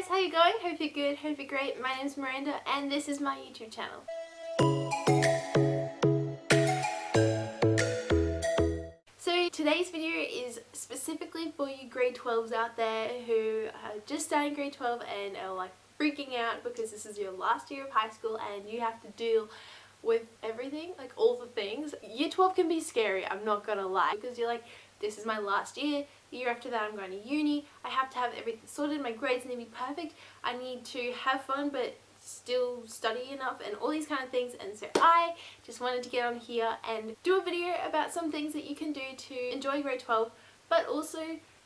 guys, how you going? Hope you're good, hope you're great. My name is Miranda and this is my YouTube channel. So today's video is specifically for you grade 12s out there who are just starting grade 12 and are like freaking out because this is your last year of high school and you have to deal with everything, like all the things. Year 12 can be scary, I'm not gonna lie, because you're like, this is my last year, the year after that I'm going to uni, I have to have everything sorted, my grades need to be perfect, I need to have fun but still study enough and all these kind of things. And so I just wanted to get on here and do a video about some things that you can do to enjoy grade 12, but also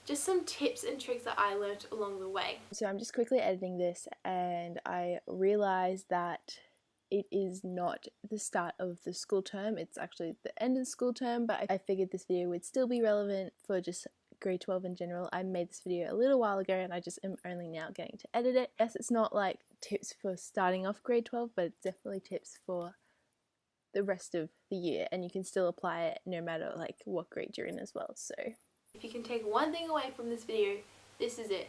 just some tips and tricks that I learned along the way. So I'm just quickly editing this and I realised that it is not the start of the school term, it's actually the end of the school term, but I figured this video would still be relevant for just grade 12 in general. I made this video a little while ago and I just am only now getting to edit it. Yes, it's not like tips for starting off grade 12, but it's definitely tips for the rest of the year, and you can still apply it no matter like what grade you're in as well. So if you can take one thing away from this video, this is it.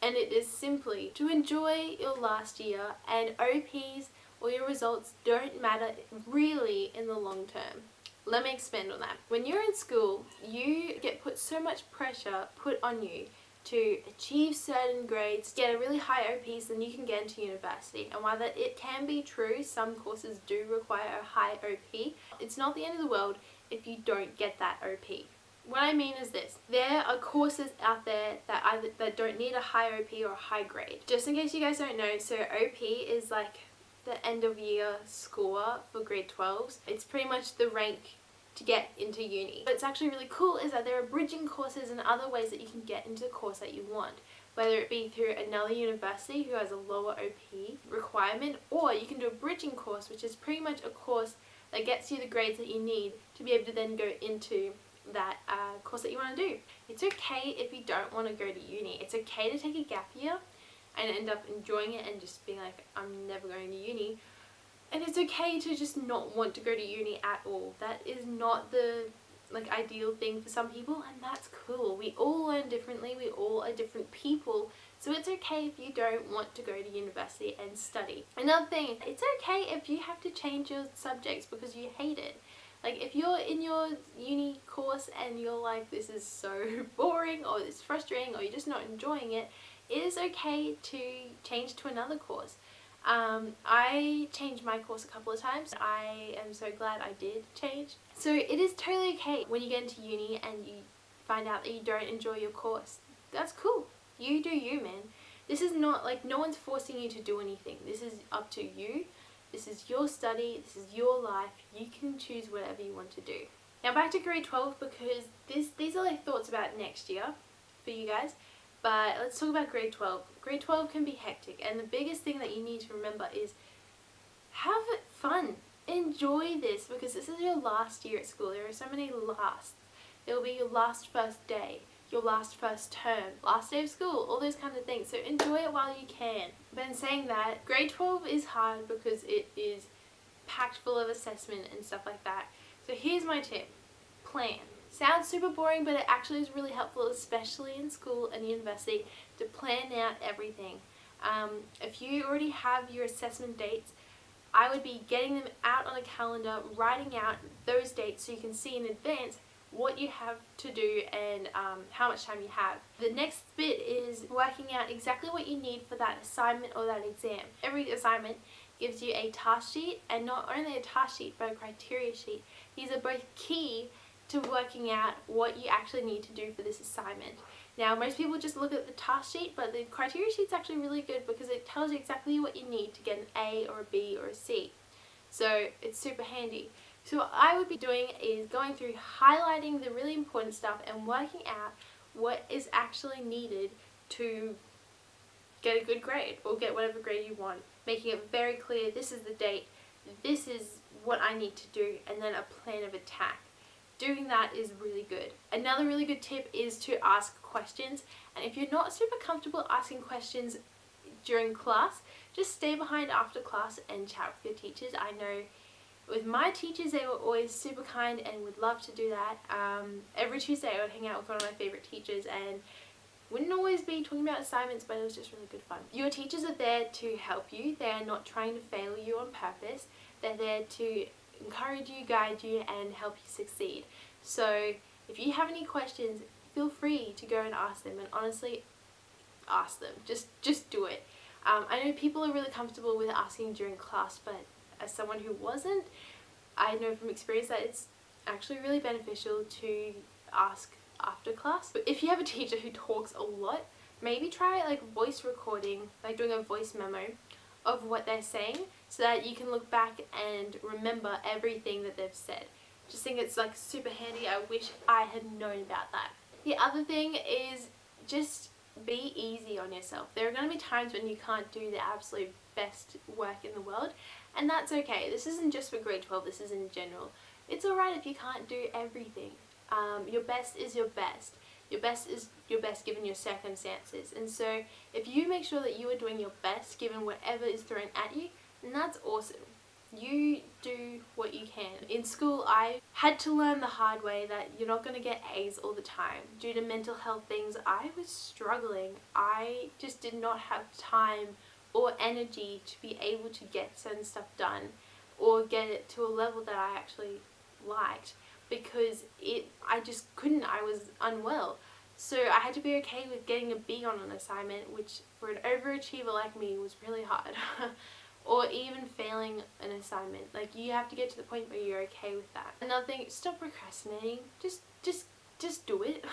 And it is simply to enjoy your last year, and OPs or your results don't matter really in the long term. Let me expand on that. When you're in school, you get put so much pressure put on you to achieve certain grades, get a really high OPs, then you can get into university. And while that it can be true, some courses do require a high OP, it's not the end of the world if you don't get that OP. What I mean is this: there are courses out there that don't need a high OP or a high grade. Just in case you guys don't know, so OP is like the end of year score for grade 12s. It's pretty much the rank to get into uni. What's actually really cool is that there are bridging courses and other ways that you can get into the course that you want, whether it be through another university who has a lower OP requirement, or you can do a bridging course, which is pretty much a course that gets you the grades that you need to be able to then go into that course that you want to do. It's okay if you don't want to go to uni. It's okay to take a gap year and end up enjoying it and just being like, I'm never going to uni. And it's okay to just not want to go to uni at all. That is not the ideal thing for some people, and that's cool. We all learn differently, we all are different people, so it's okay if you don't want to go to university and study. Another thing, it's okay if you have to change your subjects because you hate it. Like if you're in your uni course and you're like, this is so boring or it's frustrating or you're just not enjoying it, it is okay to change to another course. I changed my course a couple of times. I am so glad I did change. So it is totally okay when you get into uni and you find out that you don't enjoy your course. That's cool. You do you, man. This is not like, no one's forcing you to do anything. This is up to you. This is your study, this is your life, you can choose whatever you want to do. Now back to grade 12, because these are like thoughts about next year for you guys, but let's talk about grade 12. Grade 12 can be hectic, and the biggest thing that you need to remember is have fun. Enjoy this, because this is your last year at school. There are so many lasts. There will be your last first day, your last first term, last day of school, all those kind of things. So enjoy it while you can. But in saying that, grade 12 is hard because it is packed full of assessment and stuff like that. So here's my tip. Plan. Sounds super boring, but it actually is really helpful, especially in school and university, to plan out everything. If you already have your assessment dates, I would be getting them out on a calendar, writing out those dates so you can see in advance what you have to do and how much time you have. The next bit is working out exactly what you need for that assignment or that exam. Every assignment gives you a task sheet, and not only a task sheet but a criteria sheet. These are both key to working out what you actually need to do for this assignment. Now most people just look at the task sheet, but the criteria sheet's actually really good because it tells you exactly what you need to get an A or a B or a C. So it's super handy. So what I would be doing is going through, highlighting the really important stuff and working out what is actually needed to get a good grade or get whatever grade you want. Making it very clear, this is the date, this is what I need to do, and then a plan of attack. Doing that is really good. Another really good tip is to ask questions, and if you're not super comfortable asking questions during class, just stay behind after class and chat with your teachers. I know with my teachers, they were always super kind and would love to do that. Every Tuesday I would hang out with one of my favourite teachers, and Wouldn't always be talking about assignments, but it was just really good fun. Your teachers are there to help you. They are not trying to fail you on purpose. They're there to encourage you, guide you, and help you succeed. So if you have any questions, feel free to go and ask them, and honestly, ask them. Just do it. I know people are really comfortable with asking during class, but as someone who wasn't, I know from experience that it's actually really beneficial to ask after class. But if you have a teacher who talks a lot, maybe try like voice recording, like doing a voice memo of what they're saying, so that you can look back and remember everything that they've said. Just think it's like super handy. I wish I had known about that. The other thing is just be easy on yourself. There are going to be times when you can't do the absolute best work in the world, and that's okay. This isn't just for grade 12, this is in general. It's alright if you can't do everything. Your best is your best. Your best is your best given your circumstances. And so if you make sure that you are doing your best given whatever is thrown at you, then that's awesome. You do what you can. In school, I had to learn the hard way that you're not going to get A's all the time. Due to mental health things, I was struggling. I just did not have time or energy to be able to get certain stuff done or get it to a level that I actually liked, because I just couldn't. I was unwell. So I had to be okay with getting a B on an assignment, which for an overachiever like me was really hard. Or even failing an assignment. Like, you have to get to the point where you're okay with that. Another thing, stop procrastinating. Just do it.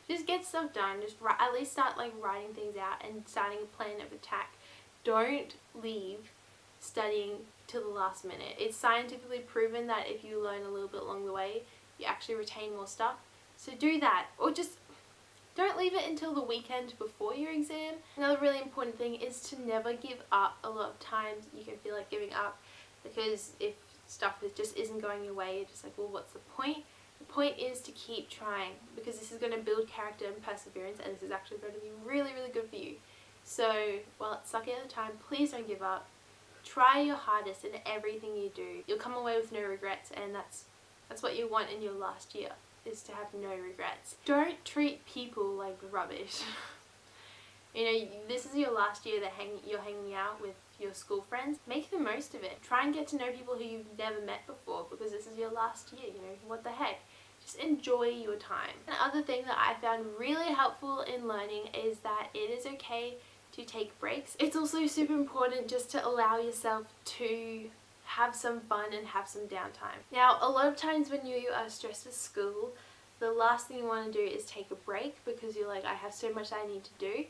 Just get stuff done. Just at least start like writing things out and starting a plan of attack. Don't leave studying till the last minute. It's scientifically proven that if you learn a little bit along the way, you actually retain more stuff. So do that. Or just don't leave it until the weekend before your exam. Another really important thing is to never give up. A lot of times you can feel like giving up because if stuff just isn't going your way, you're just like, well, what's the point? The point is to keep trying, because this is going to build character and perseverance, and this is actually going to be really, really good for you. So while it's sucky at the time, please don't give up. Try your hardest in everything you do. You'll come away with no regrets, and that's what you want in your last year, is to have no regrets. Don't treat people like rubbish. You know, this is your last year that you're hanging out with your school friends. Make the most of it. Try and get to know people who you've never met before, because this is your last year, you know, what the heck. Just enjoy your time. Another thing that I found really helpful in learning is that it is okay to take breaks. It's also super important just to allow yourself to have some fun and have some downtime. Now, a lot of times when you are stressed with school, the last thing you want to do is take a break, because you're like, I have so much I need to do.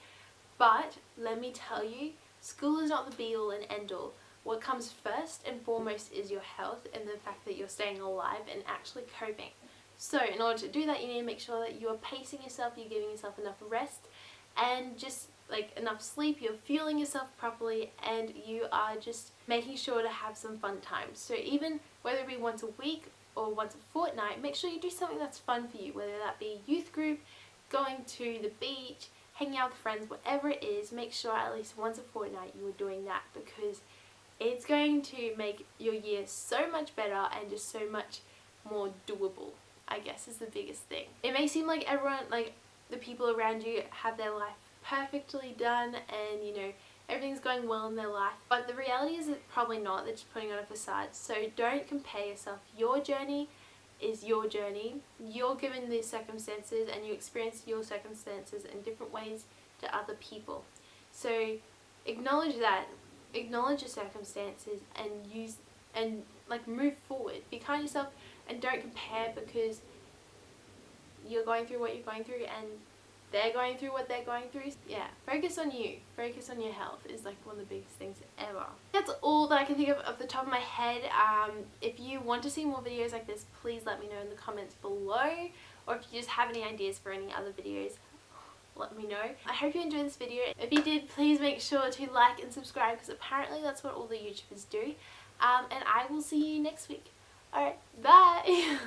But let me tell you, school is not the be all and end all. What comes first and foremost is your health and the fact that you're staying alive and actually coping. So in order to do that, you need to make sure that you are pacing yourself, you're giving yourself enough rest and just like enough sleep, you're fueling yourself properly, and you are just making sure to have some fun times. So even whether it be once a week or once a fortnight, make sure you do something that's fun for you, whether that be youth group, going to the beach, hanging out with friends, whatever it is. Make sure at least once a fortnight you are doing that, because it's going to make your year so much better and just so much more doable, I guess, is the biggest thing. It may seem like everyone, like the people around you, have their life perfectly done and, you know, everything's going well in their life, but the reality is it's probably not. They're just putting on a facade. So don't compare yourself. Your journey is your journey. You're given these circumstances and you experience your circumstances in different ways to other people. So acknowledge that, acknowledge your circumstances and like move forward. Be kind to yourself and don't compare, because you're going through what you're going through and they're going through what they're going through. Yeah, focus on you. Focus on your health is like one of the biggest things ever. That's all that I can think of off the top of my head. If you want to see more videos like this, please let me know in the comments below. Or if you just have any ideas for any other videos, let me know. I hope you enjoyed this video. If you did, please make sure to like and subscribe, because apparently that's what all the YouTubers do. And I will see you next week. Alright, bye!